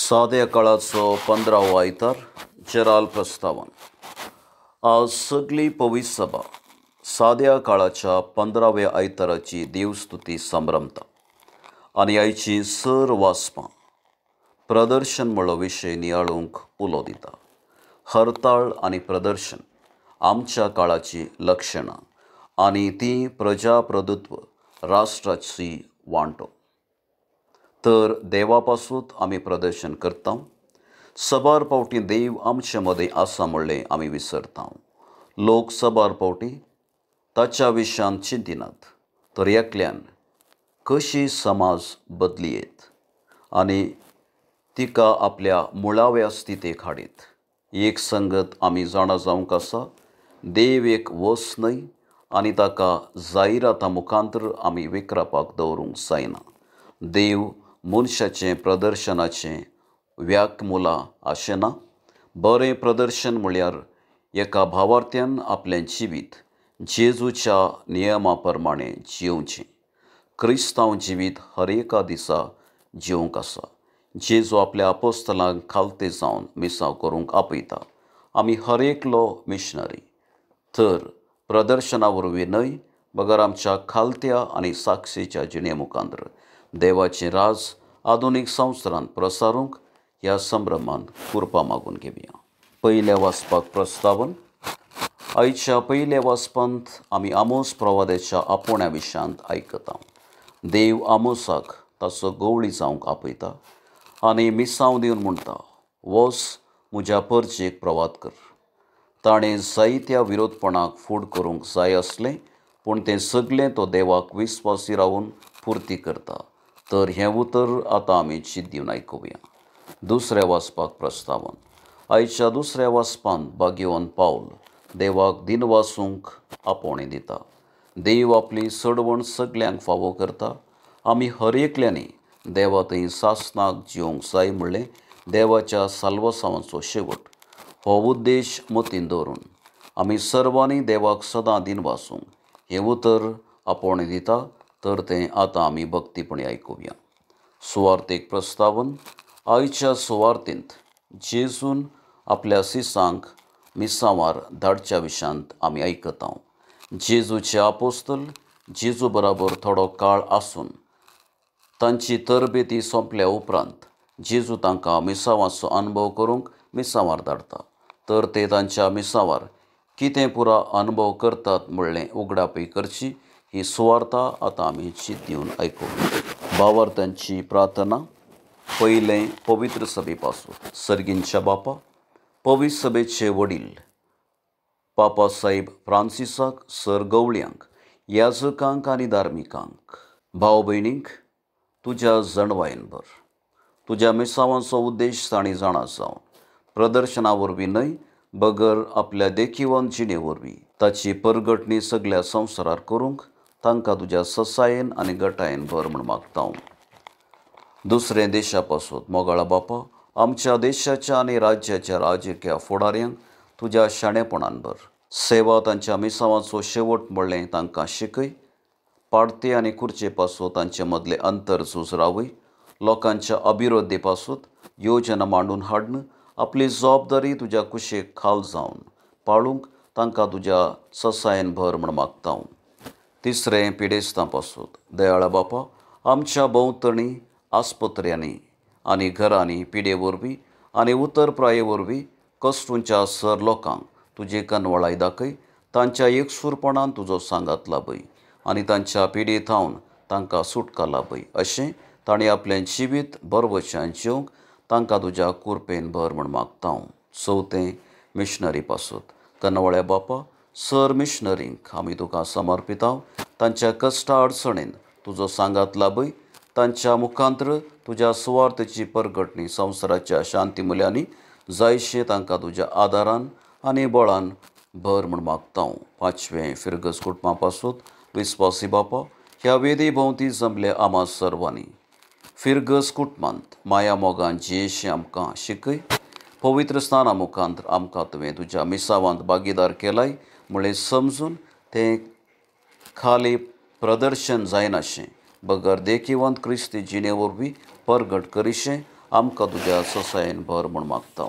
साद्या काळाचो 15वो आयतार जेराल प्रस्तावन. आज सगळी पवित्र सभा साद्या काळाच्या 15व्या आयताराची देवस्तुती संभ्रमता आनी आयची सर वाचपां प्रदर्शन मळो विशय नियाळूंक उलो दिता. हरताळ आनी प्रदर्शन आमच्या काळाची लक्षणां आनी ती प्रजाप्रभुत्व राष्ट्राची वांटो. तर देवा पासून आमी प्रदर्शन करता. सबार पावटी देव आमचे मदें आसा म्हणलें आमी विसरता. लोक सबार पावटी ताच्या विशयान चिंतिनात, तर एकल्यान कशी समाज बदलियेत आनी तिका आपल्या मुळाव्या स्थितीक हाडीत. एक संगत आमी जाणा जावंक आसा, देव एक वस न्हय आनी ताका जायरातां मुखांतर आमी विक्रापाक दवरूंक जायना. देव मनशाचें प्रदर्शनाचें व्याकमुला आशेना. बरें प्रदर्शन म्हळ्यार एका भावार्थ्यान आपलें जिवीत जेजूच्या नियमा प्रमाणें जिवचें. क्रिस्तांव जिवीत हर एका दिसा जिवंक आसा. जेजू आपल्या आपोस्तलांक खालते जावन मिसांव करूंक आपयता. आमी हर एकलो मिशनरी. तर प्रदर्शना वरवीं न्हय, बगर आमच्या खालत्या आनी साक्षीच्या जिणे मुखांतर देवाचें राज आधुनीक संवसारांत प्रसारूंक ह्या संभ्रमांत कुरपा मागून घेवया. पयल्या वाचपाक प्रस्तावन. आयच्या पयल्या वाचपांत आमी आमोस प्रवाद्याच्या आपोवण्या विशयांत आयकता. देव आमोसाक ताचो गवळी जावंक आपयता आनी मिसांव दिवन म्हणटा, वच म्हज्या परजेक प्रवाद कर. ताणें जायत्या विरोधपणाक फूड करूंक जाय आसलें, पूण तें सगळें तो देवाक विस्वासी रावून पुर्ती करता. तर हें उतर आतां आमी चिंत दिवन आयकुया. दुसऱ्या वाचपाक प्रस्तावन. आयच्या दुसऱ्या वाचपांत भाग्यवान पावल देवाक दिन वाचूंक आपोवणें दिता. देव आपली सडवण सगळ्यांक फावो करता. आमी हर एकल्यांनी देवा थंय सासणाक जिवंक जाय म्हणलें देवाच्या साल्वसावांचो शेवट. हो उद्देश मतीन दवरून आमी सर्वांनी देवाक सदां दिन वाचूंक हें उतर आपोवणें दिता. तर तें आतां आमी भक्तीपणी आयकुया. सुवार्थेक प्रस्तावन. आयच्या सुवार्थेंत जेजून आपल्या सिसांक मिसांवार धाडच्या विशयांत आमी आयकता. जेजूचे आपोस्तल जेजू बराबर थोडो काळ आसून तांची तरबेती सोंपल्या उपरांत जेजू तांकां मिसांवाचो अनुभव करूंक मिसांवार धाडटा. तर ते तांच्या मिसांवार कितें पुरा अनुभव करतात म्हणलें उगडापय करची. ही सुवार्ता आतां आमी चिंत दिवन आयकुया. भावार्थांची प्रार्थना. पयलें पवित्र सभे पासून. सर्गींच्या बापा, पवित्र सभेचे वडील पापा साहेब फ्रांसिसाक, सर गवळ्यांक, याजकांक आनी धार्मिकांक, भाव भयणींक तुज्या जणवायेन भर. तुज्या मिसांवाचो उद्देश तांणी जाणा जावन प्रदर्शना वरवीं न्हय, बगर आपल्या देखीवन जिणे वरवीं ताची परगटणी सगळ्या संवसारार करूंक तांकां तुज्या ससायेन आनी गटायेन भर म्हूण मागता. दुसरें देशा पासून. मोगाळा बापा, आमच्या देशाच्या आनी राज्याच्या राजकीय फुडाऱ्यांक तुज्या शाणेपणान भर. सेवा तांच्या मिसांवाचो शेवट म्हणलें तांकां शिकय. पाडते आनी खुर्चे पासून तांचे मदलें अंतर झूज रावय. लोकांच्या अभिवृद्धी पासून योजना मांडून हाडन आपली जबाबदारी तुज्या कुशेक खाल जावन पाळूंक तांकां तुज्या ससायेन भर म्हूण मागता. तिसरें पिडेस्तां पासून. दयाळा बापा, आमच्या भोंवतणी आस्पत्र्यांनी आनी घरांनी पिडे वरवीं आनी उतरप्राये वरवीं कश्टूंच्या सर लोकांक तुजी कनवळाय दाखय. तांच्या एकसूरपणान तुजो सांगात लाभय आनी तांच्या पिडेंत थावन तांकां सुटका लाभय. अशें ताणें आपलें जिवीत बरवशान जिवंक तांकां तुज्या कुरपेन भर म्हूण मागता. चवथें मिशनरी पासून. कनवळ्या बापा, सर मिशनरींक आमी तुका समर्पिता. तांच्या कश्टा अडचणेन तुजो सांगात लाभय. तांच्या मुखांतर तुज्या सुवार्थेची परगटणी संवसाराच्या शांती मुल्यांनी जायशे तांकां तुज्या आदारान आनी बळान भर म्हूण मागता. पांचवें फिरगस कुटुंबा पासून. विस्वासी बापा, ह्या वेदी भोंवती जमल्या आमा सर्वांनी फिरगस कुटुंबांत माया मोगान जियेशें आमकां शिकय. पवित्र स्नाना मुखांतर आमकां तुवें तुज्या मिसांवांत भागीदार केलाय म्हणलें समजून तें खाली प्रदर्शन जायनाशें, बगर देखीवंत क्रिस्ती जिणे वरवीं परगट करिशें आमकां तुज्या ससायेन भर म्हूण मागता